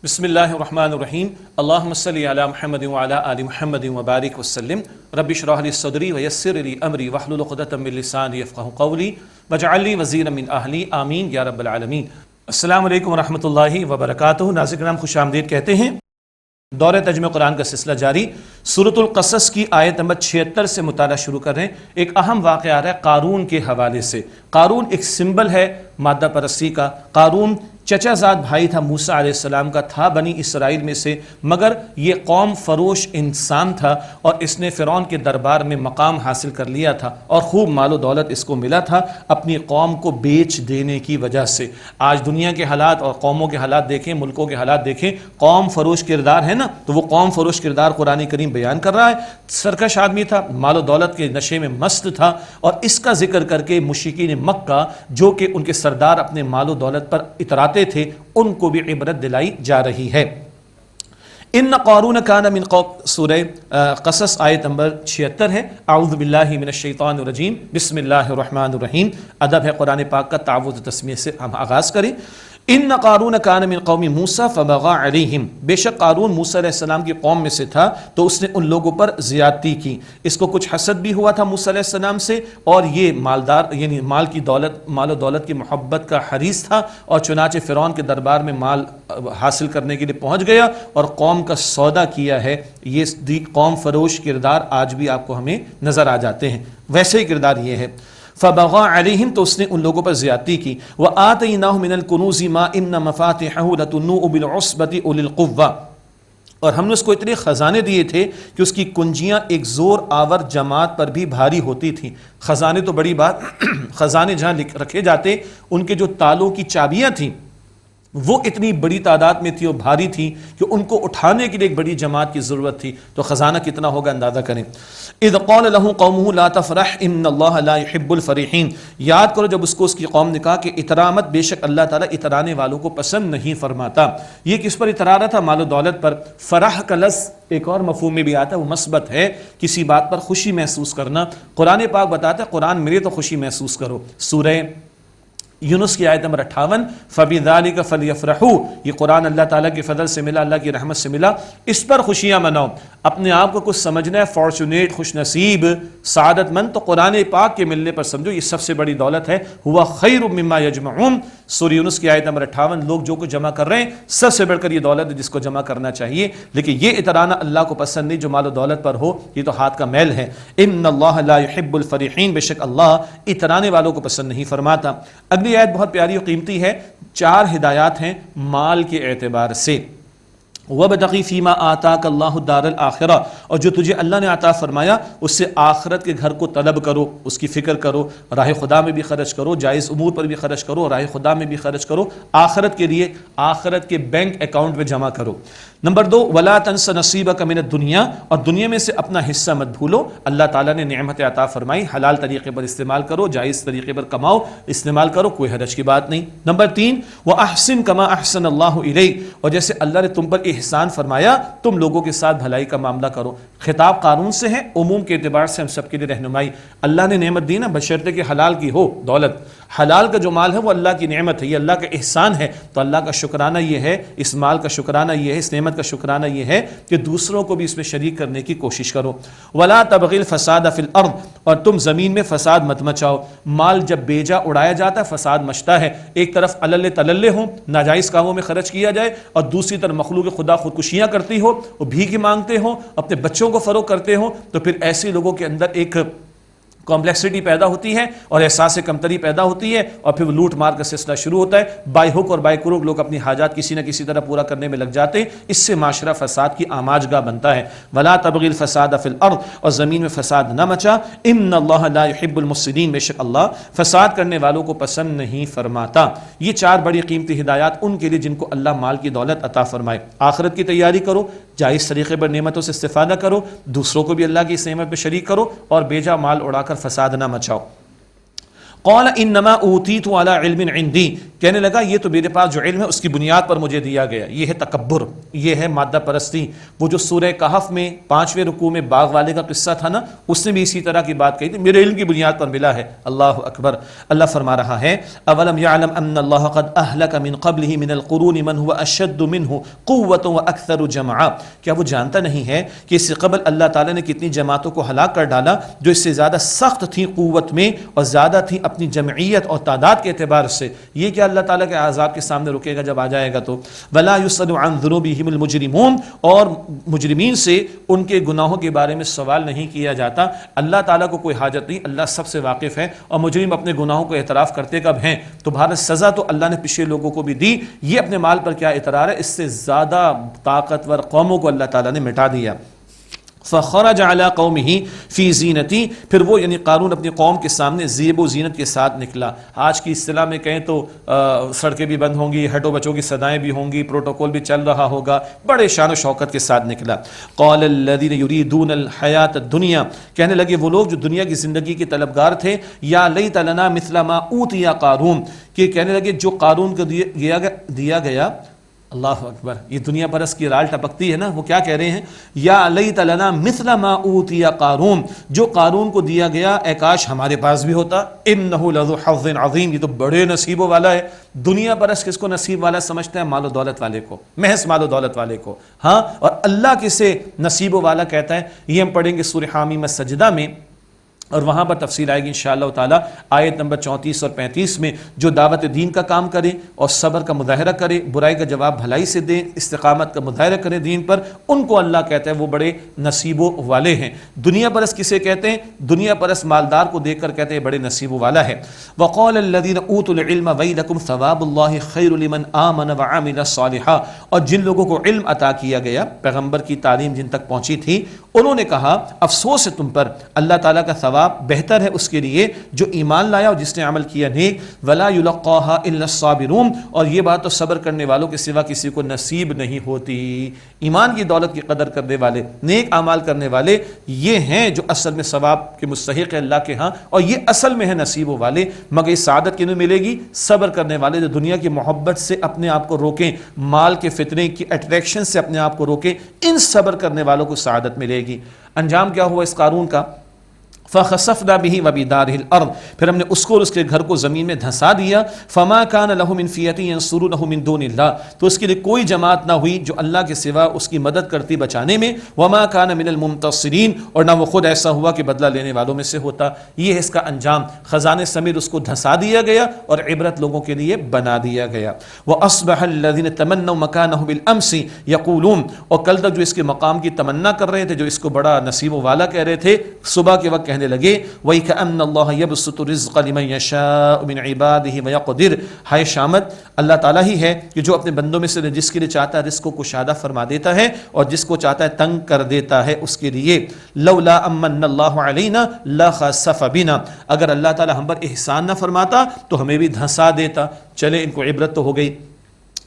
بسم اللہ الرحمن الرحیم اللہم صلی علی محمد وعلی آل محمد وبارک وسلم رب اشرح لی صدری ویسر لی امری واحلل عقدۃ من لسانی یفقہوا قولی واجعل لی وزیرا من اہلی آمین یا رب العالمین۔ السلام علیکم ورحمۃ اللہ وبرکاتہ۔ ناظرین کرام خوش آمدید کہتے ہیں۔ دورہ ترجمہ قرآن کا سلسلہ جاری، سورۃ القصص کی آیت نمبر 76 سے مطالعہ شروع کر رہے ہیں۔ ایک اہم واقعہ آ رہا ہے قارون کے حوالے سے۔ قارون ایک سمبل ہے مادہ پرستی کا۔ قارون چچا زاد بھائی تھا موسیٰ علیہ السلام کا، تھا بنی اسرائیل میں سے، مگر یہ قوم فروش انسان تھا اور اس نے فرعون کے دربار میں مقام حاصل کر لیا تھا اور خوب مال و دولت اس کو ملا تھا اپنی قوم کو بیچ دینے کی وجہ سے۔ آج دنیا کے حالات اور قوموں کے حالات دیکھیں، ملکوں کے حالات دیکھیں، قوم فروش کردار ہے نا، تو وہ قوم فروش کردار قرآن کریم بیان کر رہا ہے۔ سرکش آدمی تھا، مال و دولت کے نشے میں مست تھا، اور اس کا ذکر کر کے مشرکین مکہ جو کہ ان کے سردار اپنے مال و دولت پر اتراتے تھے، ان کو بھی عبرت دلائی جا رہی ہے۔ ان قارون کان من قوم، سورہ قصص آیت نمبر 76 ہے۔ اعوذ باللہ من الشیطان الرجیم، بسم اللہ الرحمن الرحیم۔ ادب ہے قرآن پاک کا تعوذ تسمیہ سے ہم آغاز کریں۔ ان قارون کان من قوم موسیٰ فبغى علیہم، بے شک قارون موسیٰ علیہ السلام کی قوم میں سے تھا تو اس نے ان لوگوں پر زیادتی کی۔ اس کو کچھ حسد بھی ہوا تھا موسیٰ علیہ السلام سے، اور یہ مالدار یعنی مال و دولت کی محبت کا حریص تھا، اور چنانچہ فرعون کے دربار میں مال حاصل کرنے کے لیے پہنچ گیا اور قوم کا سودا کیا ہے۔ یہ قوم فروش کردار آج بھی آپ کو ہمیں نظر آ جاتے ہیں، ویسے ہی کردار یہ ہے۔ فبغى علیہم، تو اس نے ان لوگوں پر زیادتی کی۔ وآتیناہ من الکنوز ما ان مفاتحہ لتنوء بالعصبۃ اولي القوہ، اور ہم نے اس کو اتنے خزانے دیے تھے کہ اس کی کنجیاں ایک زور آور جماعت پر بھی بھاری ہوتی تھیں۔ خزانے تو بڑی بات، خزانے جہاں رکھے جاتے ان کے جو تالوں کی چابیاں تھیں وہ اتنی بڑی تعداد میں تھی اور بھاری تھی کہ ان کو اٹھانے کے لیے ایک بڑی جماعت کی ضرورت تھی، تو خزانہ کتنا ہوگا اندازہ کریں۔ اذ قال له قومه لا تفرح ان اللہ لا يحب الفرحین، یاد کرو جب اس کو اس کی قوم نے کہا کہ اترا مت، بے شک اللہ تعالیٰ اترانے والوں کو پسند نہیں فرماتا۔ یہ کس پر اترا رہا تھا؟ مال و دولت پر۔ فرح کا لفظ ایک اور مفہوم میں بھی آتا ہے، وہ مثبت ہے، کسی بات پر خوشی محسوس کرنا۔ قرآن پاک بتاتا ہے قرآن میرے تو خوشی محسوس کرو۔ سورہ یونس کی آیت نمبر 58، فَبِذَلِكَ فَلْيَفْرَحُوا، یہ قرآن اللہ تعالیٰ کے فضل سے ملا، اللہ کی رحمت سے ملا، اس پر خوشیاں مناؤ۔ اپنے آپ کو کچھ سمجھنا ہے فارچونیٹ، خوش نصیب، سعادت مند، تو قرآن پاک کے ملنے پر سمجھو یہ سب سے بڑی دولت ہے۔ ہوا خیر مما یجمعون، سورہ یونس کی آیت نمبر 58، لوگ جو کچھ جمع کر رہے ہیں سب سے بڑھ کر یہ دولت ہے جس کو جمع کرنا چاہیے، لیکن یہ اترانا اللہ کو پسند نہیں جو مال و دولت پر ہو، یہ تو ہاتھ کا میل ہے۔ ان اللہ لا يحب الفرحین، بے شک اللہ اترانے والوں کو پسند نہیں فرماتا۔ اگلی آیت بہت پیاری اور قیمتی ہے، 4 ہدایات ہیں مال کے اعتبار سے۔ وَابْتَغِ فِيمَا آتَاكَ اللَّهُ الدَّارَ الْآخِرَةَ، اور جو تجھے اللہ نے عطا فرمایا اس سے آخرت کے گھر کو طلب کرو، اس کی فکر کرو، راہ خدا میں بھی خرچ کرو، جائز امور پر بھی خرچ کرو، راہ خدا میں بھی خرچ کرو، آخرت کے لیے آخرت کے بینک اکاؤنٹ میں جمع کرو۔ نمبر 2، وَلَا تَنْسَ نَصِيبَكَ مِنَ الدُّنْيَا، اور دنیا میں سے اپنا حصہ مت بھولو۔ اللہ تعالیٰ نے نعمت عطا فرمائی، حلال طریقے پر استعمال کرو، جائز طریقے پر کماؤ، استعمال کرو، کوئی حرج کی بات نہیں۔ نمبر 3، وَأَحْسِن كَمَا أَحْسَنَ اللَّهُ إِلَيْكَ، اور جیسے اللہ نے تم پر احسان فرمایا تم لوگوں کے ساتھ بھلائی کا معاملہ کرو۔ خطاب قانون سے ہے، عموم کے اعتبار سے ہم سب کے لیے رہنمائی۔ اللہ نے نعمت دی نا، بشرطے کہ حلال کی ہو دولت، حلال کا جو مال ہے وہ اللہ کی نعمت ہے، یہ اللہ کا احسان ہے، تو اللہ کا شکرانہ یہ ہے، اس مال کا شکرانہ یہ ہے، اس نعمت کا شکرانہ یہ ہے کہ دوسروں کو بھی اس میں شریک کرنے کی کوشش کرو۔ وَلَا تَبْغِ الْفَسَادَ فِي الْأَرْضِ، اور تم زمین میں فساد مت مچاؤ۔ مال جب بیجا اڑایا جاتا ہے فساد مچتا ہے، ایک طرف الل تللے ہوں، ناجائز کاموں میں خرچ کیا جائے، اور دوسری طرف مخلوق خدا خودکشیاں کرتی ہو، وہ بھیک مانگتے ہوں، اپنے بچوں کو فروغ کرتے ہوں، تو پھر ایسے لوگوں کے اندر ایک کمپلیکسٹی پیدا ہوتی ہے اور احساس کمتری پیدا ہوتی ہے، اور پھر وہ لوٹ مار کا سلسلہ شروع ہوتا ہے۔ بائی ہک اور بائی کروک لوگ اپنی حاجات کسی نہ کسی طرح پورا کرنے میں لگ جاتے ہیں، اس سے معاشرہ فساد کی آماج گاہ بنتا ہے۔ وَلَا تَبْغِ الْفَسَادَ فِي الْأَرْضِ، اور زمین میں فساد نہ مچا۔ إِنَّ اللَّهَ لَا يُحِبُّ الْمُفْسِدِينَ، بے شک اللہ فساد کرنے والوں کو پسند نہیں فرماتا۔ یہ 4 بڑی قیمتی ہدایات ان کے لیے جن کو اللہ مال کی دولت عطا فرمائے۔ آخرت کی تیاری کرو، جائز طریقے پر نعمتوں سے استفادہ کرو، دوسروں کو بھی اللہ کی اس نعمت میں شریک کرو، اور بیجا مال اڑا کر فساد نہ مچاؤ۔ قال انما اوتیت علی علم عندی، کہنے لگا یہ تو میرے پاس جو علم ہے اس کی بنیاد پر مجھے دیا گیا. یہ ہے تکبر، یہ ہے مادہ پرستی. وہ جو سورہ کہف میں 5ویں رکوع میں باغ والے کا قصہ تھا نا، اس نے بھی اسی طرح کی بات کہی تھی، میرے علم کی بنیاد پر ملا ہے. اللہ اکبر. اللہ فرما رہا ہے اولم یعلم ان اللہ قد اہلک من قبلہ من القرون من هو اشد منہ قوۃ واکثر جمعا، کیا وہ جانتا نہیں ہے کہ اس سے قبل اللہ تعالیٰ نے کتنی جماعتوں کو ہلاک کر ڈالا جو اس سے زیادہ سخت تھیں قوت میں اور زیادہ تھیں اپنی جمعیت اور تعداد کے اعتبار سے. یہ کیا اللہ تعالیٰ کے عذاب کے سامنے رکے گا جب آ جائے گا تو. ولا یسأل عن ذنوبہم المجرمون، اور مجرمین سے ان کے گناہوں کے بارے میں سوال نہیں کیا جاتا. اللہ تعالیٰ کو کوئی حاجت نہیں، اللہ سب سے واقف ہے. اور مجرم اپنے گناہوں کو اعتراف کرتے کب ہیں؟ تو بھارت سزا تو اللہ نے پچھلے لوگوں کو بھی دی، یہ اپنے مال پر کیا اعتراض ہے؟ اس سے زیادہ طاقتور قوموں کو اللہ تعالیٰ نے مٹا دیا. فخرج علی قومہ فی زینتی، پھر وہ یعنی قارون اپنی قوم کے سامنے زیب و زینت کے ساتھ نکلا. آج کی اصطلاح میں کہیں تو سڑکیں بھی بند ہوں گی، ہٹو بچوں کی صدائیں بھی ہوں گی، پروٹوکول بھی چل رہا ہوگا، بڑے شان و شوکت کے ساتھ نکلا. قال الذین یریدون الحیاۃ الدنیا، کہنے لگے وہ لوگ جو دنیا کی زندگی کے طلبگار تھے، یا لیت لنا مثل ما اوتی قارون، کہ کہنے لگے جو قارون کو دیا گیا. اللہ اکبر. یہ دنیا پرست کی رال ٹپکتی ہے نا. وہ کیا کہہ رہے ہیں؟ یا لیت لنا مثل ما اوتی قارون، جو قارون کو دیا گیا اے کاش ہمارے پاس بھی ہوتا. انہ لذو حظ عظیم، یہ تو بڑے نصیبوں والا ہے. دنیا پرست کس کو نصیب والا سمجھتے ہیں؟ مال و دولت والے کو، محض مال و دولت والے کو. ہاں، اور اللہ کسے نصیب والا کہتا ہے یہ ہم پڑھیں گے سورہ حامیم السجدہ میں، اور وہاں پر تفصیل آئے گی انشاءاللہ تعالی. آیت نمبر 34 اور 35 میں جو دعوت دین کا کام کرے اور صبر کا مظاہرہ کرے، برائی کا جواب بھلائی سے دیں، استقامت کا مظاہرہ کریں دین پر، ان کو اللہ کہتا ہے وہ بڑے نصیبوں والے ہیں. دنیا پرست کسے کہتے ہیں؟ دنیا پرست مالدار کو دیکھ کر کہتے ہیں بڑے نصیبوں والا ہے. وقال الذین اوتوا العلم ویلکم ثواب اللہ خیر لمن آمن وعمل صالحا، اور جن لوگوں کو علم عطا کیا گیا، پیغمبر کی تعلیم جن تک پہنچی تھی، انہوں نے کہا افسوس ہے تم پر، اللہ تعالیٰ کا ثواب بہتر ہے اس کے لیے جو ایمان لایا اور جس نے عمل کیا نیک. ولا یلقاها الا الصابرون، اور یہ بات تو صبر کرنے والوں کے سوا کسی کو نصیب نہیں ہوتی. ایمان کی دولت کی قدر کرنے والے، نیک اعمال کرنے والے، یہ ہیں جو اصل میں ثواب کے مستحق ہے اللہ کے ہاں، اور یہ اصل میں ہے نصیبوں والے. مگر یہ سعادت کنہیں ملے گی؟ صبر کرنے والے جو دنیا کی محبت سے اپنے آپ کو روکیں، مال کے فتنے کی اٹریکشن سے اپنے آپ کو روکیں، ان صبر کرنے والوں کو سعادت ملے گی. انجام کیا ہوا اس قارون کا؟ فخسفنا به وبداره الارض، پھر ہم نے اس کو اور اس کے گھر کو زمین میں دھسا دیا. فما كان له من فئة ينصرونه من دون الله، تو اس کے لیے کوئی جماعت نہ ہوئی جو اللہ کے سوا اس کی مدد کرتی بچانے میں. وما كان من المنتصرين، اور نہ وہ خود ایسا ہوا کہ بدلہ لینے والوں میں سے ہوتا. یہ ہے اس کا انجام، خزانے سمیت اس کو دھسا دیا گیا اور عبرت لوگوں کے لیے بنا دیا گیا. واصبح الذين تمنوا مكانه بالامس يقولون، اور کل تک جو اس کے مقام کی تمنا کر رہے تھے، جو اس کو بڑا نصیب والا کہہ رہے تھے، صبح کے وقت کہنے لگے وَيْكَأَنَّ اللَّهَ يَبْسُطُ الرِّزْقَ لِمَنْ يَشَاءُ مِنْ عِبَادِهِ وَيَقْدِرُ، ہائے شامت، اللہ تعالیٰ ہی ہے کہ جو اپنے بندوں میں سے جس کے لیے چاہتا ہے رزق کو کشادہ فرما دیتا ہے اور جس کو چاہتا ہے تنگ کر دیتا ہے اس کے لیے. لولا امن اللہ علینا لخسف بنا، اگر اللہ تعالیٰ ہم پر احسان نہ فرماتا تو ہمیں بھی دھنسا دیتا. چلے ان کو عبرت تو ہو گئی.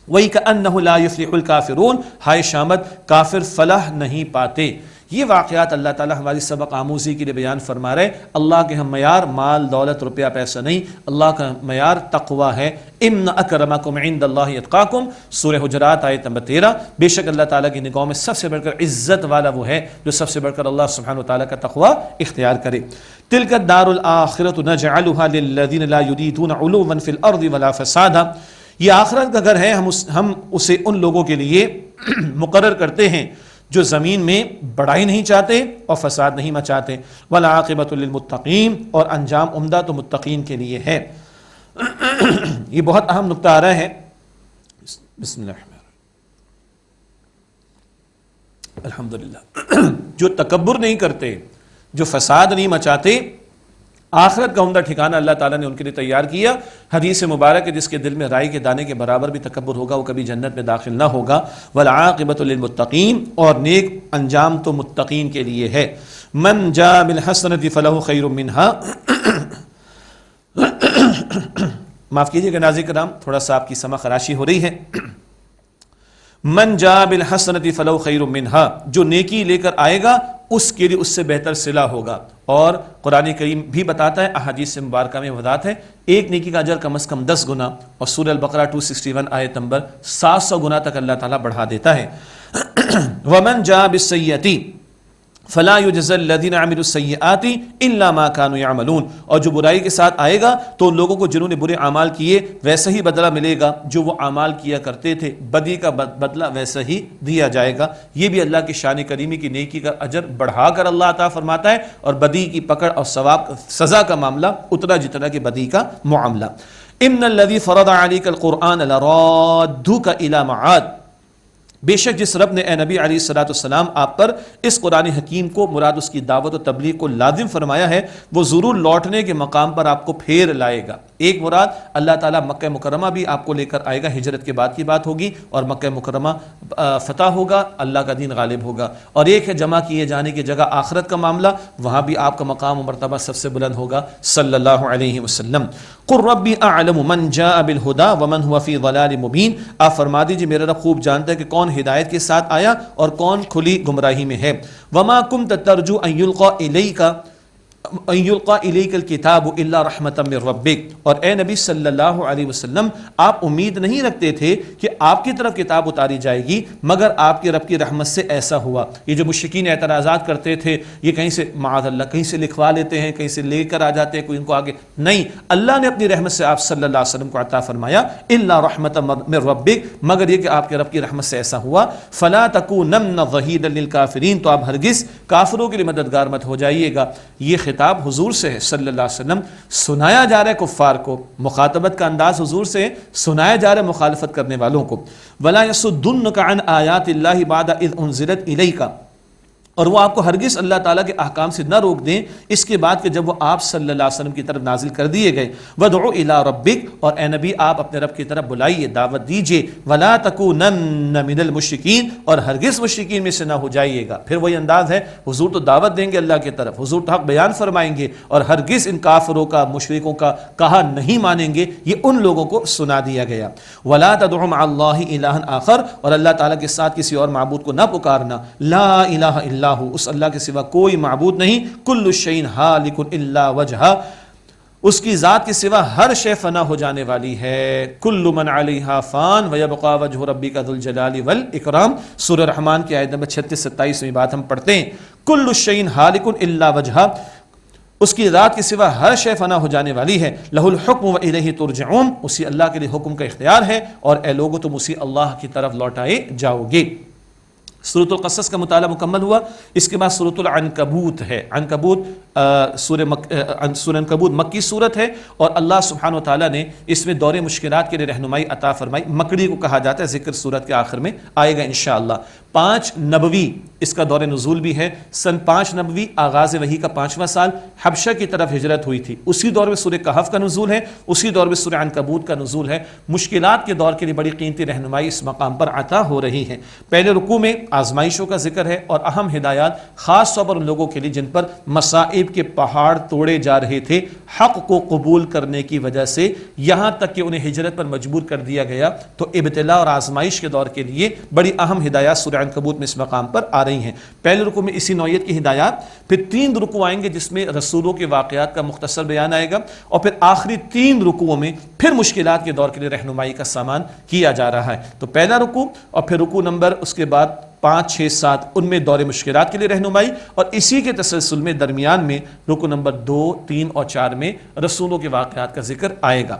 وَيْكَأَنَّهُ لَا يُفْلِحُ الْكَافِرُونَ، ہائے شامت، کافر فلاح نہیں پاتے. یہ واقعات اللہ تعالیٰ ہماری سبق آموزی کے لیے بیان فرما رہے. اللہ کے ہم معیار مال دولت روپیہ پیسہ نہیں، اللہ کا معیار تقوی ہے. ان اکرمکم عند اللہ اتقاکم، سورہ حجرات آیت نمبر 13. بے شک اللہ تعالیٰ کی نگاہوں میں سب سے بڑھ کر عزت والا وہ ہے جو سب سے بڑھ کر اللہ سبحانہ وتعالیٰ کا تقوی اختیار کرے. تلک الدار الآخرۃ نجعلها للذین لا یریدون علوا فی الارض ولا فسادا، یہ آخرت کا گھر ہے، ہم اسے ان لوگوں کے لیے مقرر کرتے ہیں جو زمین میں بڑائی نہیں چاہتے اور فساد نہیں مچاتے. والعاقبۃ للمتقین، اور انجام عمدہ تو متقین کے لیے ہے. یہ بہت اہم نقطہ آ رہا ہے. بسم اللہ الرحمن الرحیم. الحمدللہ. جو تکبر نہیں کرتے، جو فساد نہیں مچاتے، آخرت کا عمدہ ٹھکانہ اللہ تعالیٰ نے ان کے لیے تیار کیا. حدیث مبارک ہے جس کے دل میں رائی کے دانے کے برابر بھی تکبر ہوگا وہ کبھی جنت میں داخل نہ ہوگا. والعاقبۃ للمتقین، اور نیک انجام تو متقین کے لیے ہے. من جاء بالحسنۃ فلہ خیر منها، معاف کیجیے گا ناظرین کرام، تھوڑا سا آپ کی سمع خراشی ہو رہی ہے. من جاء بالحسنۃ فلہ خیر منها، جو نیکی لے کر آئے گا اس کے لیے اس سے بہتر صلہ ہوگا، اور قرآن کریم بھی بتاتا ہے، احادیث سے مبارکہ میں وضاحت ہے، ایک نیکی کا اجر کم از کم 10 گنا، اور سورہ البقرہ 261 آیت نمبر 700 گنا تک اللہ تعالیٰ بڑھا دیتا ہے۔ وَمَنْ جَاءَ بِالسَّيِّئَةِ فَلَا يُجْزَى الَّذِينَ عَمِلُوا السَّيِّئَاتِ إِلَّا مَا كَانُوا يَعْمَلُونَ، اور جو برائی کے ساتھ آئے گا تو ان لوگوں کو جنہوں نے برے اعمال کیے ویسا ہی بدلہ ملے گا جو وہ اعمال کیا کرتے تھے، بدی کا بدلہ ویسا ہی دیا جائے گا۔ یہ بھی اللہ کی شان کریمی کی نیکی کا اجر بڑھا کر اللہ عطا فرماتا ہے، اور بدی کی پکڑ اور ثواب سزا کا معاملہ اتنا جتنا کہ بدی کا معاملہ۔ إِنَّ الَّذِي فَرَضَ عَلَيْكَ الْقُرْآنَ لَرَادُّكَ إِلَى مَعَادٍ، بے شک جس رب نے اے نبی علیہ الصلوۃ والسلام آپ پر اس قرآن حکیم کو مراد اس کی دعوت و تبلیغ کو لازم فرمایا ہے، وہ ضرور لوٹنے کے مقام پر آپ کو پھیر لائے گا۔ ایک مراد اللہ تعالیٰ مکہ مکرمہ بھی آپ کو لے کر آئے گا، ہجرت کے بعد کی بات ہوگی، اور مکہ مکرمہ فتح ہوگا، اللہ کا دین غالب ہوگا، اور ایک ہے جمع کیے جانے کی جگہ آخرت کا معاملہ، وہاں بھی آپ کا مقام و مرتبہ سب سے بلند ہوگا صلی اللہ علیہ وسلم۔ قل ربی اعلم من جاء بالہدی ومن هو فی ضلال مبین، آپ فرما دیجیے میرا رب خوب جانتا ہے کہ کون ہدایت کے ساتھ آیا اور کون کھلی گمراہی میں ہے۔ وما کنت ترجو ان یلقى الیک الکتاب الا رحمۃ من ربک، اور اے نبی صلی اللہ علیہ وسلم آپ امید نہیں رکھتے تھے کہ آپ کی طرف کتاب اتاری جائے گی مگر آپ کے رب کی رحمت سے ایسا ہوا۔ یہ جو مشرکین اعتراضات کرتے تھے، یہ کہیں سے معاذ اللہ کہیں سے لکھوا لیتے ہیں، کہیں سے لے کر آ جاتے ہیں، کوئی ان کو آگے نہیں، اللہ نے اپنی رحمت سے آپ صلی اللہ علیہ وسلم کو عطا فرمایا، الا رحمۃ من ربک، مگر یہ کہ آپ کے رب کی رحمت سے ایسا ہوا۔ فلا تکونن ظہیرا للکافرین، تو آپ ہرگز کافروں کے لیے مددگار مت ہو جائیے گا۔ یہ خطاب حضور سے ہے صلی اللہ علیہ وسلم، سنایا جا رہا ہے کفار کو، مخاطبت کا انداز حضور سے سنایا جا رہا ہے مخالفت کرنے والوں کو۔ ولا يصدنك عن آیات اللہ بعد اذ انزلت الیک، اور وہ آپ کو ہرگز اللہ تعالیٰ کے احکام سے نہ روک دیں اس کے بعد کہ جب وہ آپ صلی اللہ علیہ وسلم کی طرف نازل کر دیے گئے۔ وَادْعُ إِلَىٰ رَبِّكَ، اور اے نبی آپ اپنے رب کی طرف بلائیے، دعوت دیجیے۔ وَلَا تَكُونَنَّ مِنَ الْمُشْرِكِينَ، اور ہرگز مشرکین میں سے نہ ہو جائیے گا۔ پھر وہی انداز ہے، حضور تو دعوت دیں گے اللہ کی طرف، حضور تو حق بیان فرمائیں گے، اور ہرگز ان کافروں کا مشرکوں کا کہا نہیں مانیں گے، یہ ان لوگوں کو سنا دیا گیا۔ وَلَا تَدْعُ مَعَ اللَّهِ إِلَٰهًا آخر، اور اللہ تعالیٰ کے ساتھ کسی اور معبود کو نہ پکارنا۔ لا الہ الا اس اللہ کے سوا کوئی معبود نہیں، کل شیء ہالک الا وجہہ، اس کی ذات کے سوا ہر شے فنا ہو جانے والی ہے۔ کل من علیہا فان ویبقى وجہ ربک ذو الجلال والاکرام، سورہ رحمان کی آیت نمبر 36-27 میں بات ہم پڑھتے ہیں۔ کل شیء ہالک الا وجہہ، اس کی ذات کے سوا ہر شے فنا ہو جانے والی ہے۔ لہ الحکم والیہ ترجعون، اسی اللہ کے لیے حکم کا اختیار ہے، اور اے لوگو تم اسی اللہ کی طرف لوٹائے جاؤ گے۔ سورۃ القصص کا مطالعہ مکمل ہوا، اس کے بعد سورۃ العنکبوت ہے۔ سورہ عنکبوت مکی صورت ہے، اور اللہ سبحانہ و تعالیٰ نے اس میں دور مشکلات کے لیے رہنمائی عطا فرمائی۔ مکڑی کو کہا جاتا ہے، ذکر صورت کے آخر میں آئے گا انشاءاللہ۔ 5 نبوی اس کا دور نزول بھی ہے، سن 5 نبوی آغاز وحی کا 5واں سال، حبشہ کی طرف ہجرت ہوئی تھی، اسی دور میں سورہ کہف کا نزول ہے، اسی دور میں سورہ عنکبوت کا نزول ہے۔ مشکلات کے دور کے لیے بڑی قیمتی رہنمائی اس مقام پر عطا ہو رہی ہے۔ پہلے رکوع میں آزمائشوں کا ذکر ہے اور اہم ہدایات، خاص طور پر ان لوگوں کے لیے جن پر مصائب کے پہاڑ توڑے جا رہے تھے حق کو قبول کرنے کی وجہ سے، یہاں تک کہ انہیں ہجرت پر مجبور کر دیا گیا، تو ابتلا اور آزمائش کے دور کے لیے بڑی اہم ہدایات سورہ عنکبوت میں اس مقام پر آ رہی ہیں۔ پہلے رکوع میں اسی نوعیت کی ہدایات، پھر 3 رکوع آئیں گے جس میں رسولوں کے واقعات کا مختصر بیان آئے گا، اور پھر آخری 3 رکوعوں میں پھر مشکلات کے دور کے لیے رہنمائی کا سامان کیا جا رہا ہے۔ تو پہلا رکوع، اور پھر رکوع نمبر اس کے بعد 5، 6، 7 ان میں دور مشکلات کے لیے رہنمائی، اور اسی کے تسلسل میں درمیان میں رکوع نمبر 2، 3 اور 4 میں رسولوں کے واقعات کا ذکر آئے گا۔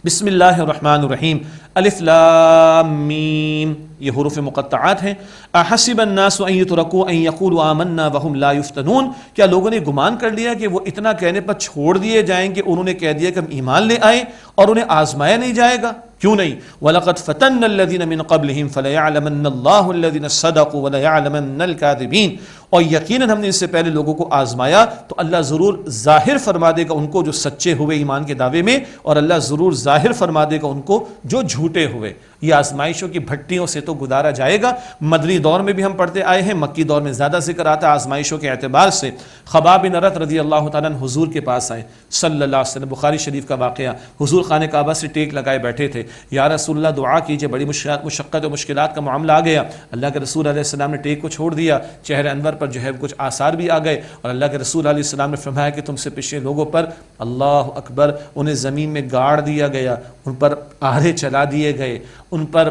بسم اللہ الرحمن الرحیم، الف لام میم، یہ حروف مقطعات ہیں۔ احسب الناس ان یترکوا ان یقولوا آمنا وهم لا یفتنون، کیا لوگوں نے گمان کر لیا کہ وہ اتنا کہنے پر چھوڑ دیے جائیں گے، انہوں نے کہہ دیا کہ ہم ایمان لے آئے اور انہیں آزمایا نہیں جائے گا؟ کیوں نہیں؟ وَلَقَدْ فَتَنَّ الَّذِينَ مِن قَبْلِهِمْ فَلَيَعْلَمَنَّ اللَّهُ الَّذِينَ صَدَقُوا وَلَيَعْلَمَنَّ الْكَاذِبِينَ، اور یقیناً ہم نے اس سے پہلے لوگوں کو آزمایا تو اللہ ضرور ظاہر فرما دے گا ان کو جو سچے ہوئے ایمان کے دعوے میں، اور اللہ ضرور ظاہر فرما دے گا ان کو جو جھوٹے ہوئے۔ یہ آزمائشوں کی بھٹیوں سے تو گزارا جائے گا۔ مدنی دور میں بھی ہم پڑھتے آئے ہیں، مکی دور میں زیادہ ذکر آتا ہے آزمائشوں کے اعتبار سے۔ خباب بن ارت رضی اللہ تعالیٰ عنہ حضور کے پاس آئے صلی اللہ علیہ وسلم، بخاری شریف کا واقعہ، حضور خانہ کعبہ سے ٹیک لگائے بیٹھے تھے، یا رسول اللہ دعا کیجئے، بڑی مشقت و مشکلات کا معاملہ آ گیا۔ اللہ کے رسول علیہ السلام نے ٹیک کو چھوڑ دیا، چہرے انور پر جو ہے کچھ آثار بھی آ گئے، اور اللہ کے رسول علیہ السلام نے فرمایا کہ تم سے پچھلے لوگوں پر اللہ اکبر انہیں زمین میں گاڑ دیا گیا، ان پر آرے چلا دیے گئے، ان پر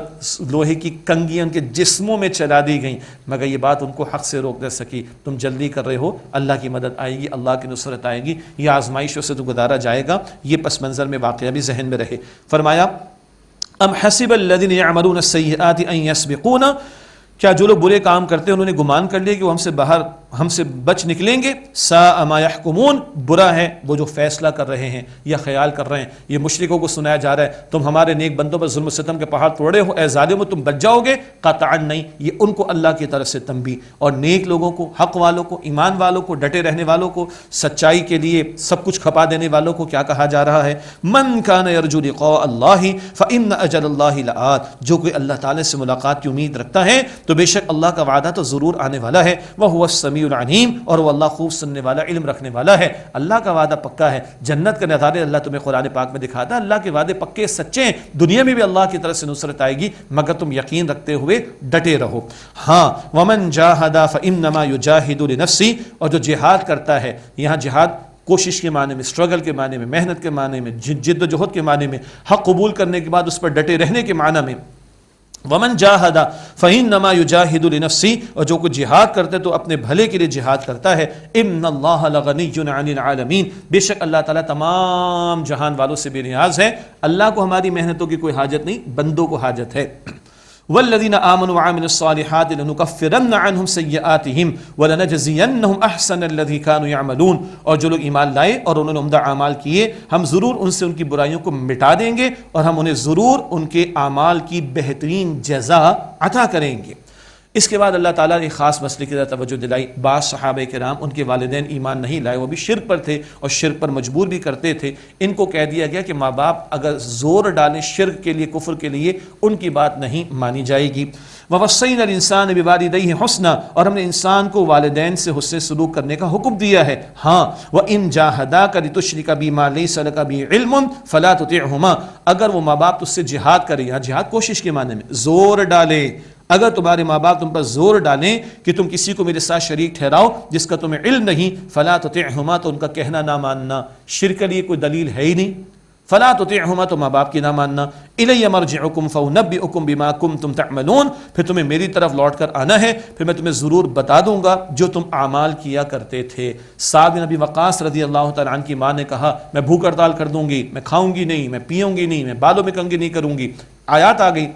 لوہے کی کنگیاں ان کے جسموں میں چلا دی گئیں، مگر یہ بات ان کو حق سے روک نہ سکی۔ تم جلدی کر رہے ہو، اللہ کی مدد آئے گی، اللہ کی نصرت آئے گی، یہ آزمائشوں سے تو گزارا جائے گا۔ یہ پس منظر میں واقعہ بھی ذہن میں رہے۔ فرمایا ام حسب الذین یعملون السیئات ان یسبقونا، کیا جو لوگ برے کام کرتے ہیں انہوں نے گمان کر لیا کہ وہ ہم سے بچ نکلیں گے؟ ساء ما یحکمون، برا ہے وہ جو فیصلہ کر رہے ہیں یا خیال کر رہے ہیں۔ یہ مشرکوں کو سنایا جا رہا ہے تم ہمارے نیک بندوں پر ظلم و ستم کے پہاڑ توڑے ہو، اے ظالمو تم بچ جاؤ گے؟ قطعا نہیں، یہ ان کو اللہ کی طرف سے تنبیہ، اور نیک لوگوں کو، حق والوں کو، ایمان والوں کو، ڈٹے رہنے والوں کو، سچائی کے لیے سب کچھ کھپا دینے والوں کو کیا کہا جا رہا ہے؟ من کان یرجو لقاء اللہ فإن اجل اللہ لآت، جو کوئی اللہ تعالی سے ملاقات کی امید رکھتا ہے تو بے شک اللہ کا وعدہ تو ضرور آنے والا ہے۔ وَهُوَ السَّمِيعُ العلیم، اور وہ اللہ خوب سننے والا، علم رکھنے والا ہے۔ اللہ کا وعدہ پکا ہے، جنت کا نظارے اللہ تمہیں قرآن پاک میں دکھاتا ہے۔ اللہ کے وعدے پکے سچے ہیں، دنیا میں بھی اللہ کی طرف سے نصرت آئے گی، مگر تم یقین رکھتے ہوئے ڈٹے رہو۔ ہاں وَمَن جَاهَدَ فَإِنَّمَا يُجَاهِدُ لِنَفْسِهِ، اور جو جہاد کرتا ہے، یہاں جہاد کوشش کے معنی میں، اسٹرگل کے معنی میں، محنت کے معنی میں، جد و جہد کے معنی میں، حق قبول کرنے کے بعد اس پر ڈٹے رہنے کے معنی میں۔ ومن جاہد فإنما یجاہد لنفسه، اور جو کوئی جہاد کرتے تو اپنے بھلے کے لیے جہاد کرتا ہے۔ ان اللہ لغنی عن العالمین، بے شک اللہ تعالیٰ تمام جہان والوں سے بے نیاز ہے، اللہ کو ہماری محنتوں کی کوئی حاجت نہیں، بندوں کو حاجت ہے۔ والذین آمنوا وعملوا الصالحات لنکفرن عنہم سیئاتہم ولنجزینہم احسن الذی کانوا یعملون، اور جو لوگ ایمان لائے اور انہوں نے عمدہ اعمال کیے، ہم ضرور ان سے ان کی برائیوں کو مٹا دیں گے اور ہم انہیں ضرور ان کے اعمال کی بہترین جزا عطا کریں گے۔ اس کے بعد اللہ تعالیٰ نے خاص مسئلے کی طرف توجہ دلائی۔ بعض صحابہ کرام ان کے والدین ایمان نہیں لائے، وہ بھی شرک پر تھے اور شرک پر مجبور بھی کرتے تھے، ان کو کہہ دیا گیا کہ ماں باپ اگر زور ڈالیں شرک کے لیے، کفر کے لیے، ان کی بات نہیں مانی جائے گی۔ وَوَصَّيْنَا الْإِنسَانَ بِوَالِدَيْهِ حُسْنًا، اور ہم نے انسان کو والدین سے حسن سلوک کرنے کا حکم دیا ہے۔ ہاں وَإِن جَاهَدَاكَ لِتُشْرِكَ بِي مَا لَيْسَ لَكَ بِهِ عِلْمٌ فَلَا تُطِعْهُمَا، اگر وہ ماں باپ تجھ سے جہاد کرے، یہاں جہاد کوشش کے معنی میں زور ڈالے، اگر تمہارے ماں باپ تم پر زور ڈالیں کہ تم کسی کو میرے ساتھ شریک ٹھہراؤ جس کا تمہیں علم نہیں، فلا تطعهما، تو ان کا کہنا نہ ماننا، شرک کے لیے کوئی دلیل ہے ہی نہیں، فلا تطعهما تو ماں باپ کی نہ ماننا۔ الی مرجعکم فانبئکم بما کنتم تعملون، پھر تمہیں میری طرف لوٹ کر آنا ہے، پھر میں تمہیں ضرور بتا دوں گا جو تم اعمال کیا کرتے تھے۔ سعد بن ابی وقاص رضی اللہ تعالیٰ عنہ کی ماں نے کہا میں بھوک ہڑتال کر دوں گی، میں کھاؤں گی نہیں، میں پیوں گی نہیں، میں بالوں میں کنگھی نہیں کروں گی۔ آیات آ گئی،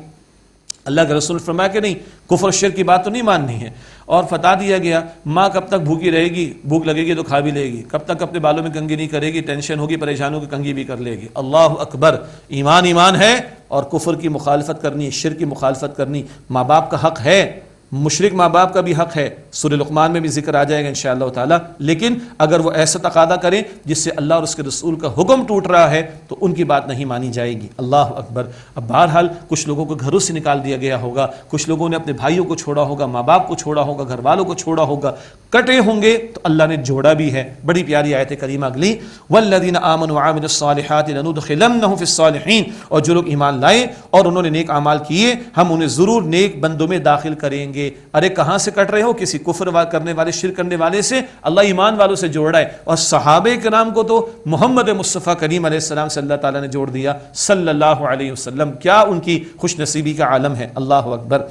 اللہ کے رسول فرمایا کہ نہیں، کفر و شرک کی بات تو نہیں ماننی ہے، اور فتح دیا گیا ماں کب تک بھوکی رہے گی، بھوک لگے گی تو کھا بھی لے گی، کب تک اپنے بالوں میں کنگھی نہیں کرے گی، ٹینشن ہوگی پریشان ہوگی کنگھی بھی کر لے گی۔ اللہ اکبر، ایمان ایمان ہے، اور کفر کی مخالفت کرنی، شرک کی مخالفت کرنی ماں باپ کا حق ہے، مشرک ماں باپ کا بھی حق ہے، سورہ لقمان میں بھی ذکر آ جائے گا انشاءاللہ تعالی۔ لیکن اگر وہ ایسا تقاضا کریں جس سے اللہ اور اس کے رسول کا حکم ٹوٹ رہا ہے تو ان کی بات نہیں مانی جائے گی۔ اللہ اکبر۔ اب بہرحال کچھ لوگوں کو گھروں سے نکال دیا گیا ہوگا، کچھ لوگوں نے اپنے بھائیوں کو چھوڑا ہوگا، ماں باپ کو چھوڑا ہوگا، گھر والوں کو چھوڑا ہوگا، کٹے ہوں گے تو اللہ نے جوڑا بھی ہے۔ بڑی پیاری آیت کریمہ اگلی، والذین آمنوا وعملوا الصالحات لندخلنہم فی الصالحین، اور جو لوگ ایمان لائے اور انہوں نے نیک اعمال کیے ہم انہیں ضرور نیک بندوں میں داخل کریں گے۔ ارے کہاں سے کٹ رہے ہو؟ کسی کفر کرنے والے، شرک کرنے والے سے، اللہ ایمان والوں سے جوڑ رہا ہے۔ اور صحابہ کرام کو تو محمد مصطفیٰ کریم علیہ السلام سے اللہ تعالیٰ نے جوڑ دیا صلی اللہ علیہ وسلم، کیا ان کی خوش نصیبی کا عالم ہے۔ اللہ اکبر۔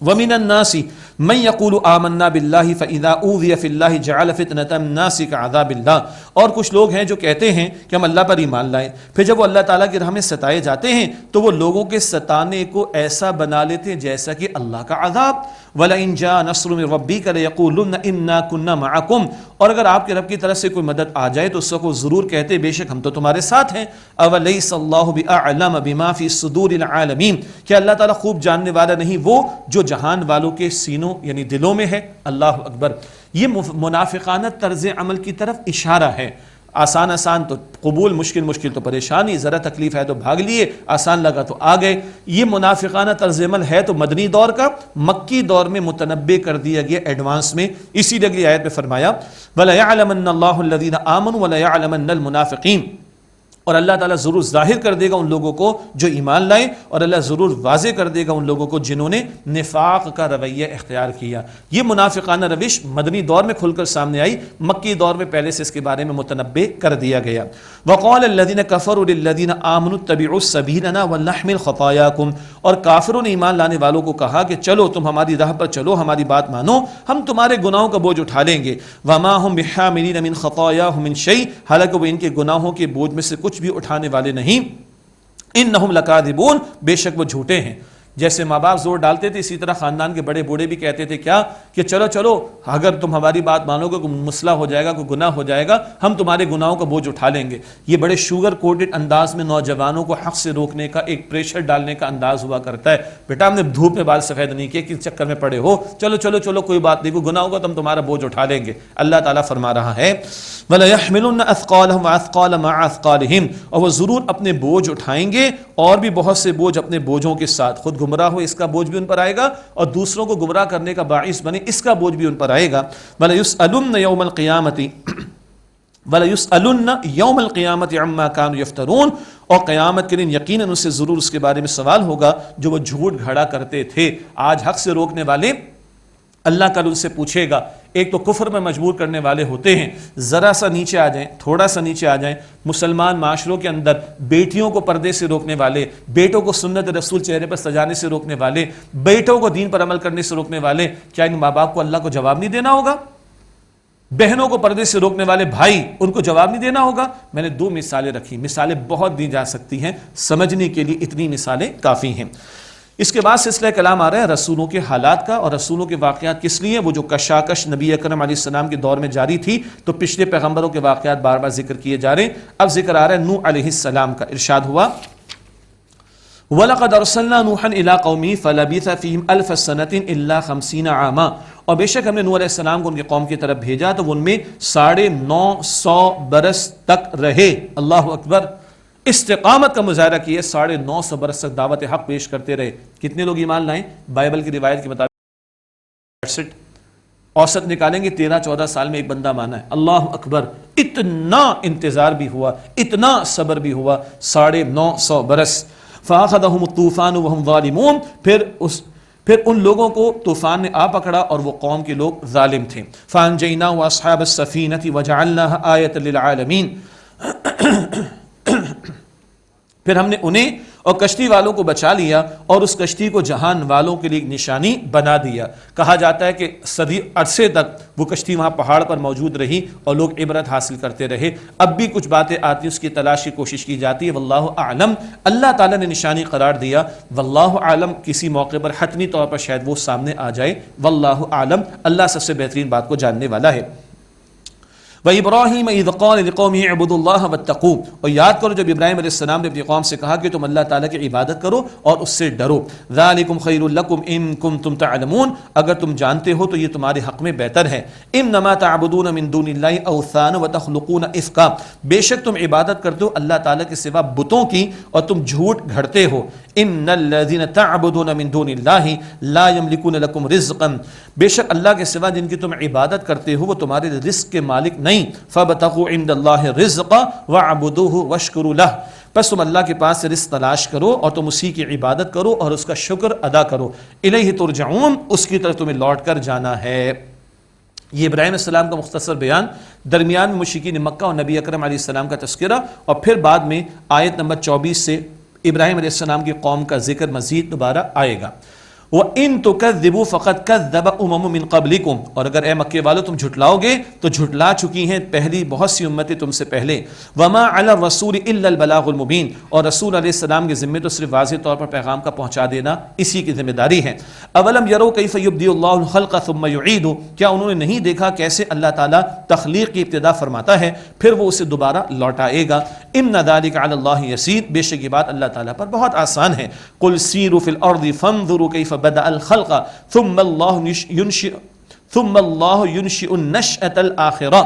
وَمِنَ النَّاسِ مَن يَقُولُ آمَنَّا بِاللَّهِ فَإِذَا أُوذِيَ فِي اللَّهِ جَعَلَ فِتْنَةَ النَّاسِ كَعَذَابِ اللَّهِ، اور کچھ لوگ ہیں جو کہتے ہیں کہ ہم اللہ پر ایمان لائیں، پھر جب وہ اللہ تعالیٰ کی راہ میں ستائے جاتے ہیں تو وہ لوگوں کے ستانے کو ایسا بنا لیتے ہیں جیسا کہ اللہ کا عذاب۔ وَلَئِن جَاءَ نَصْرٌ مِّن رَّبِّكَ لَيَقُولُنَّ إِنَّا كُنَّا مَعَكُمْ، اور اگر آپ کے رب کی طرف سے کوئی مدد آ جائے تو اس کو ضرور کہتے بے شک ہم تو تمہارے ساتھ ہیں۔ أَوَلَيْسَ اللَّهُ بِأَعْلَمَ بِمَا فِي صُدُورِ الْعَالَمِينَ، کیا اللہ تعالیٰ خوب جاننے والا نہیں وہ جو جہان والوں کے سینوں یعنی دلوں میں ہے؟ اللہ اکبر۔ یہ منافقانہ طرز عمل کی طرف اشارہ ہے۔ آسان آسان تو قبول، مشکل مشکل تو پریشانی، ذرا تکلیف ہے تو بھاگ لیے، آسان لگا تو آ گئے. یہ منافقانہ طرز عمل ہے تو مدنی دور کا، مکی دور میں متنبع کر دیا گیا ایڈوانس میں. اسی لیے اگلی آیت میں فرمایا وَلَيَعْلَمَنَّ اللَّهُ الَّذِينَ آمَنُوا وَلَيَعْلَمَنَّ الْمُنَافِقِينَ، اور اللہ تعالیٰ ضرور ظاہر کر دے گا ان لوگوں کو جو ایمان لائے، اور اللہ ضرور واضح کر دے گا ان لوگوں کو جنہوں نے نفاق کا رویہ اختیار کیا. یہ منافقانہ روش مدنی دور میں کھل کر سامنے آئی، مکی دور میں پہلے سے اس کے بارے میں متنبع کر دیا گیا. وقال الذين كفروا للذين آمنوا اتبعوا سبيلنا ولنحمل خطاياكم، اور کافروں نے ایمان لانے والوں کو کہا کہ چلو تم ہماری راہ پر چلو، ہماری بات مانو، ہم تمہارے گناہوں کا بوجھ اٹھا لیں گے. وما هم بحاملين من خطاياهم من شيء، حالانکہ وہ ان کے گناہوں کے بوجھ میں سے کچھ بھی اٹھانے والے نہیں. انہم لکاذبون، بے شک وہ جھوٹے ہیں. جیسے ماں باپ زور ڈالتے تھے اسی طرح خاندان کے بڑے بوڑھے بھی کہتے تھے کیا کہ چلو چلو اگر تم ہماری بات مانو گے کوئی مسئلہ ہو جائے گا، کوئی گناہ ہو جائے گا، ہم تمہارے گناہوں کا بوجھ اٹھا لیں گے. یہ بڑے شوگر کوٹڈ انداز میں نوجوانوں کو حق سے روکنے کا ایک پریشر ڈالنے کا انداز ہوا کرتا ہے. بیٹا ہم نے دھوپ میں بال سفید نہیں کیے، کس چکر میں پڑے ہو، چلو چلو چلو کوئی بات نہیں، کوئی گناہ ہوگا تو ہم تمہارا بوجھ اٹھا لیں گے. اللہ تعالیٰ فرما رہا ہے وَلَيَحْمِلُنَّ أَثْقَالَهُمْ وَأَثْقَالَ مَعَ أَثْقَالِهِمْ، اور وہ ضرور اپنے بوجھ اٹھائیں گے اور بھی بہت سے بوجھ اپنے بوجھوں کے ساتھ. خود گمراہ ہو اس کا بوجھ بھی ان پر آئے گا، اور دوسروں کو گمراہ کرنے کا باعث بنے اس کا بوجھ بھی ان پر آئے گا. وَلَيُسْأَلُنَّ يَوْمَ الْقِيَامَةِ وَلَيُسْأَلُنَّ يَوْمَ الْقِيَامَةِ عَمَّا كَانُوا يَفْتَرُونَ، اور قیامت کے دن یقیناً اس سے ضرور اس کے بارے میں سوال ہوگا جو وہ جھوٹ گھڑا کرتے تھے. آج حق سے روکنے والے اللہ کل ان سے پوچھے گا. ایک تو کفر میں مجبور کرنے والے ہوتے ہیں، ذرا سا نیچے آ جائیں، تھوڑا سا نیچے آ جائیں. مسلمان معاشروں کے اندر بیٹیوں کو پردے سے روکنے والے، بیٹوں کو سنت رسول چہرے پر سجانے سے روکنے والے، بیٹوں کو دین پر عمل کرنے سے روکنے والے، کیا ان ماں باپ کو اللہ کو جواب نہیں دینا ہوگا؟ بہنوں کو پردے سے روکنے والے بھائی، ان کو جواب نہیں دینا ہوگا؟ میں نے 2 مثالیں رکھی، مثالیں بہت دی جا سکتی ہیں، سمجھنے کے لیے اتنی مثالیں کافی ہیں. اس کے بعد سلسلہ کلام آ رہا ہے رسولوں کے حالات کا، اور رسولوں کے واقعات کس لیے، وہ جو کشاکش نبی اکرم علیہ السلام کے دور میں جاری تھی تو پچھلے پیغمبروں کے واقعات بار بار ذکر کیے جا رہے ہیں. اب ذکر آ رہا ہے نوح علیہ السلام کا. ارشاد ہوا وَلَقَدْ أَرْسَلْنَا نُوحًا إِلَىٰ قَوْمِهِ فَلَبِثَ فِيهِمْ أَلْفَ سَنَةٍ إِلَّا 50 عَامًا، اور بے شک ہم نے نوح علیہ السلام کو ان کی قوم کی طرف بھیجا تو وہ ان میں 950 برس تک رہے. اللہ اکبر، استقامت کا مظاہرہ کیے، 950 برس تک دعوت حق پیش کرتے رہے. کتنے لوگ ایمان لائیں؟ بائبل کی روایت کے مطابق 68، اوسط نکالیں گے 13-14 سال میں ایک بندہ مانا ہے. اللہ اکبر، اتنا انتظار بھی ہوا، اتنا صبر بھی ہوا، 950 برس. فَأَخَذَهُمُ الطُّوفَانُ وَهُمْ ظَالِمُونَ، پھر ان لوگوں کو طوفان نے آ پکڑا اور وہ قوم کے لوگ ظالم تھے. فَأَنْجَيْنَاهُ وَأَصْحَابَ السَّفِينَةِ وَجَعَلْنَاهَا آيَةً لِلْعَالَمِينَ، پھر ہم نے انہیں اور کشتی والوں کو بچا لیا اور اس کشتی کو جہان والوں کے لیے ایک نشانی بنا دیا. کہا جاتا ہے کہ صدی عرصے تک وہ کشتی وہاں پہاڑ پر موجود رہی اور لوگ عبرت حاصل کرتے رہے. اب بھی کچھ باتیں آتی ہیں، اس کی تلاش کی کوشش کی جاتی ہے. واللہ اعلم، اللہ تعالیٰ نے نشانی قرار دیا. واللہ اعلم، کسی موقع پر حتمی طور پر شاید وہ سامنے آ جائے. واللہ اعلم، اللہ سب سے بہترین بات کو جاننے والا ہے. وَإِبْرَاهِيمَ إِذْ قَالَ لِقَوْمِهِ اعْبُدُوا اللَّهَ وَاتَّقُوهُ، اور یاد کرو جب ابراہیم علیہ السلام نے اپنی قوم سے کہا کہ تم اللہ تعالیٰ کی عبادت کرو اور اس سے ڈرو. ذَلِكُمْ خَيْرٌ لَكُمْ إِن كُنتُمْ تَعْلَمُونَ، اگر تم جانتے ہو تو یہ تمہارے حق میں بہتر ہے. إِنَّمَا تَعْبُدُونَ مِن دُونِ اللَّهِ أَوْثَانًا وَتَخْلُقُونَ إِفْكًا، بے شک تم عبادت کرتے ہو اللہ تعالیٰ کے سوا بتوں کی اور تم جھوٹ گھڑتے ہو. إِنَّ الَّذِينَ تَعْبُدُونَ مِن دُونِ اللَّهِ لَا يَمْلِكُونَ لَكُمْ رِزْقًا، بے شک اللہ کے سوا جن کی تم عبادت کرتے ہو وہ تمہارے رزق کے مالک نہیں. فَابْتَغُوا عِندَ اللَّهِ رِزْقًا وَاعْبُدُوهُ وَاشْكُرُوا لَهُ، پس تم اللہ کے پاس سے رزق تلاش کرو اور تم اسی کی عبادت کرو اور اس کا شکر ادا کرو. الیہ ترجعون، اس کی طرف تمہیں لوٹ کر جانا ہے. یہ ابراہیم علیہ السلام کا مختصر بیان، درمیان میں مشرکین مکہ اور نبی اکرم علیہ السلام کا تذکرہ، اور پھر بعد میں آیت نمبر 24 سے ابراہیم علیہ السلام کی قوم کا ذکر مزید دوبارہ آئے گا. وَإِن تُكَذِّبُوا فَقَدْ كَذَّبَ أُمَمٌ مِّن قَبْلِكُمْ، اور اگر اے مکے والو تم جھٹلاؤ گے تو جھٹلا چکی ہیں پہلی بہت سی امتیں تم سے پہلے. وَمَا عَلَى الرَّسُولِ إِلَّا الْبَلَاغُ الْمُبِينُ، اور رسول علیہ السلام کے ذمہ تو صرف واضح طور پر پیغام کا پہنچا دینا اسی کی ذمہ داری ہے. أَوَلَمْ يَرَوْا كَيْفَ يُبْدِئُ اللَّهُ الْخَلْقَ ثُمَّ يُعِيدُهُ، کیا انہوں نے نہیں دیکھا کیسے اللہ تعالیٰ تخلیق کی ابتدا فرماتا ہے پھر وہ اسے دوبارہ لوٹائے گا. إِنَّ ذَلِكَ عَلَى اللَّهِ يَسِيرٌ، بے شک یہ بات اللہ تعالیٰ پر بہت آسان ہے. قُلْ سِيرُوا فِي الْأَرْضِ فَانظُرُوا كَيْفَ بَدَأَ الْخَلْقَ ثم اللہ ينشئ النشأة الآخرة،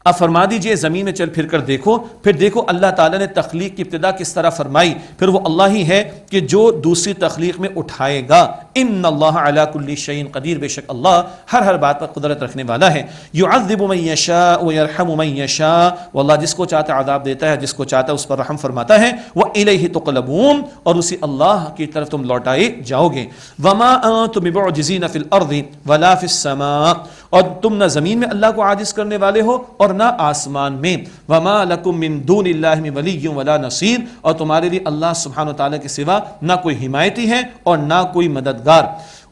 اب فرما دیجئے زمین میں چل پھر کر دیکھو، پھر دیکھو اللہ تعالیٰ نے تخلیق کی ابتدا کس طرح فرمائی، پھر وہ اللہ ہی ہے کہ جو دوسری تخلیق میں اٹھائے گا۔ ان اللہ علی کل شیء قدیر، بے شک اللہ ہر بات پر قدرت رکھنے والا ہے۔ یعذب من یشاء ویرحم من یشاء، وہ اللہ جس کو چاہتا ہے عذاب دیتا ہے، جس کو چاہتا ہے اس پر رحم فرماتا ہے۔ والیہ تقلبون، اور اسی اللہ کی طرف تم لوٹائے جاؤ گے۔ وما انتم بمعجزین فی الارض ولا فی السماء، اور تم نہ زمین میں اللہ کو عاجز کرنے والے ہو اور نہ آسمان میں۔ وما لکم من دون اللہ من ولی ولا نصیر، اور تمہارے لیے اللہ سبحانہ وتعالی کے سوا نہ کوئی حمایتی ہے اور نہ کوئی مددگار۔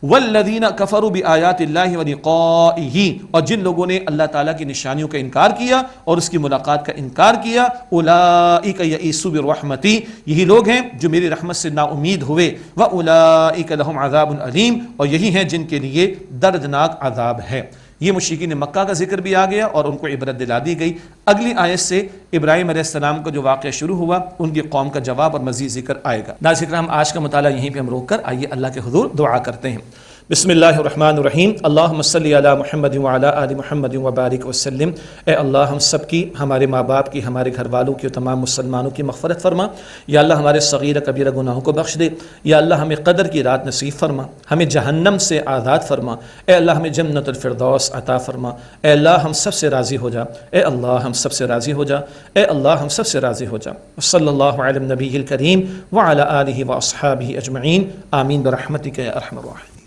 والذین کفروا بآیات اللہ ولقائہ، اور جن لوگوں نے اللہ تعالیٰ کی نشانیوں کا انکار کیا اور اس کی ملاقات کا انکار کیا، اولئک یئسوا برحمتی، یہی لوگ ہیں جو میری رحمت سے نا امید ہوئے۔ واولئک لہم عذاب علیم، اور یہی ہیں جن کے لیے دردناک عذاب ہے۔ یہ مشرکین مکہ کا ذکر بھی آ گیا اور ان کو عبرت دلا دی گئی۔ اگلی آیت سے ابراہیم علیہ السلام کا جو واقعہ شروع ہوا، ان کی قوم کا جواب اور مزید ذکر آئے گا۔ ناظرین کرام، آج کا مطالعہ یہیں پہ ہم روک کر آئیے اللہ کے حضور دعا کرتے ہیں۔ بسم اللہ الرحمن الرحیم، اللہم صلی علی محمد وعلی آل محمد وبارک وسلم۔ اے اللہ ہم سب کی، ہمارے ماں باپ کی، ہمارے گھر والوں کی اور تمام مسلمانوں کی مغفرت فرما۔ یا اللہ ہمارے صغیر کبیرہ گناہوں کو بخش دے۔ یا اللہ ہمیں قدر کی رات نصیب فرما، ہمیں جہنم سے آزاد فرما۔ اے اللہ ہمیں جنت الفردوس عطا فرما۔ اے اللہ ہم سب سے راضی ہو جا۔ اے اللہ ہم سب سے راضی ہو جا۔ اے اللہ ہم سب سے راضی ہو جا۔ صلی اللہ علی النبی الکریم وعلی آلہ واصحابہ اجمعین، آمین برحمتک یا ارحم الراحمین۔